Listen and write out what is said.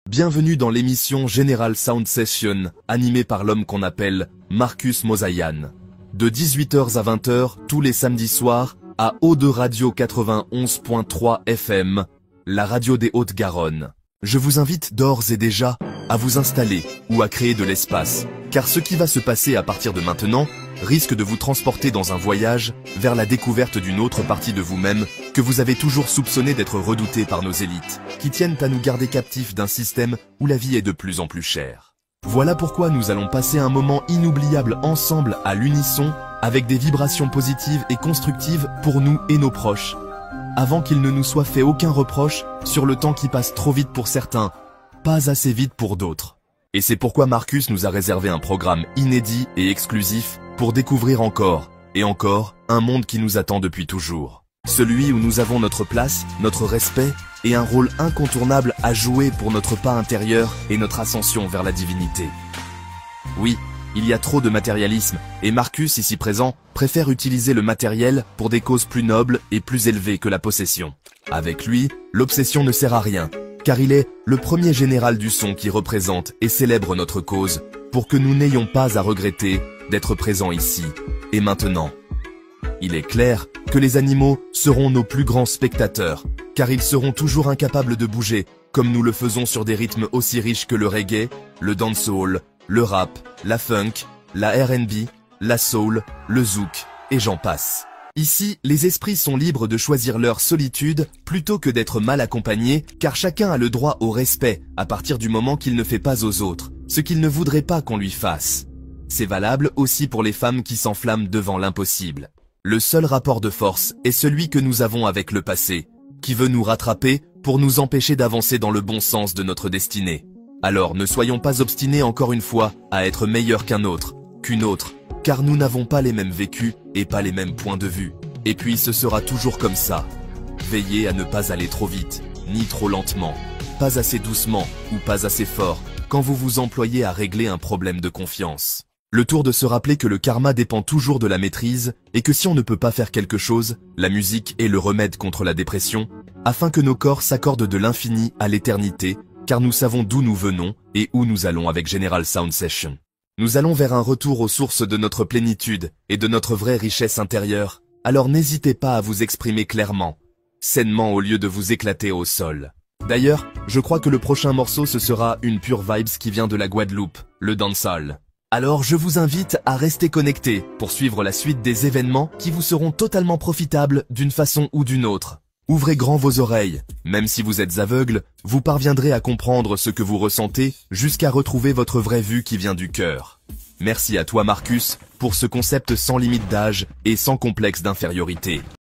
Bienvenue dans l'émission General Sound Session, animée par l'homme qu'on appelle Marcus Mosaïan. De 18h à 20h, tous les samedis soirs, à O2 Radio 91.3 FM, la radio des Hautes-Garonne. Je vous invite d'ores et déjà à vous installer ou à créer de l'espace, car ce qui va se passer à partir de maintenant risque de vous transporter dans un voyage vers la découverte d'une autre partie de vous-même que vous avez toujours soupçonné d'être redoutée par nos élites, qui tiennent à nous garder captifs d'un système où la vie est de plus en plus chère. Voilà pourquoi nous allons passer un moment inoubliable ensemble à l'unisson, avec des vibrations positives et constructives pour nous et nos proches, avant qu'il ne nous soit fait aucun reproche sur le temps qui passe trop vite pour certains, pas assez vite pour d'autres. Et c'est pourquoi Marcus nous a réservé un programme inédit et exclusif pour découvrir encore, et encore, un monde qui nous attend depuis toujours. Celui où nous avons notre place, notre respect, et un rôle incontournable à jouer pour notre pas intérieur et notre ascension vers la divinité. Oui, il y a trop de matérialisme, et Marcus, ici présent, préfère utiliser le matériel pour des causes plus nobles et plus élevées que la possession. Avec lui, l'obsession ne sert à rien, car il est le premier général du son qui représente et célèbre notre cause, pour que nous n'ayons pas à regretter d'être présents ici et maintenant. Il est clair que les animaux seront nos plus grands spectateurs, car ils seront toujours incapables de bouger, comme nous le faisons sur des rythmes aussi riches que le reggae, le dancehall, le rap, la funk, la R&B, la soul, le zouk, et j'en passe. Ici, les esprits sont libres de choisir leur solitude plutôt que d'être mal accompagnés, car chacun a le droit au respect à partir du moment qu'il ne fait pas aux autres ce qu'il ne voudrait pas qu'on lui fasse. C'est valable aussi pour les femmes qui s'enflamment devant l'impossible. Le seul rapport de force est celui que nous avons avec le passé, qui veut nous rattraper pour nous empêcher d'avancer dans le bon sens de notre destinée. Alors ne soyons pas obstinés encore une fois à être meilleurs qu'un autre, qu'une autre, car nous n'avons pas les mêmes vécus et pas les mêmes points de vue. Et puis ce sera toujours comme ça. Veillez à ne pas aller trop vite, ni trop lentement, pas assez doucement ou pas assez fort, quand vous vous employez à régler un problème de confiance. Le tour de se rappeler que le karma dépend toujours de la maîtrise et que si on ne peut pas faire quelque chose, la musique est le remède contre la dépression, afin que nos corps s'accordent de l'infini à l'éternité, car nous savons d'où nous venons et où nous allons avec General Sound Session. Nous allons vers un retour aux sources de notre plénitude et de notre vraie richesse intérieure, alors n'hésitez pas à vous exprimer clairement, sainement au lieu de vous éclater au sol. D'ailleurs, je crois que le prochain morceau ce sera une pure vibes qui vient de la Guadeloupe, le dancehall. Alors je vous invite à rester connectés pour suivre la suite des événements qui vous seront totalement profitables d'une façon ou d'une autre. Ouvrez grand vos oreilles, même si vous êtes aveugle, vous parviendrez à comprendre ce que vous ressentez jusqu'à retrouver votre vraie vue qui vient du cœur. Merci à toi Marcus pour ce concept sans limite d'âge et sans complexe d'infériorité.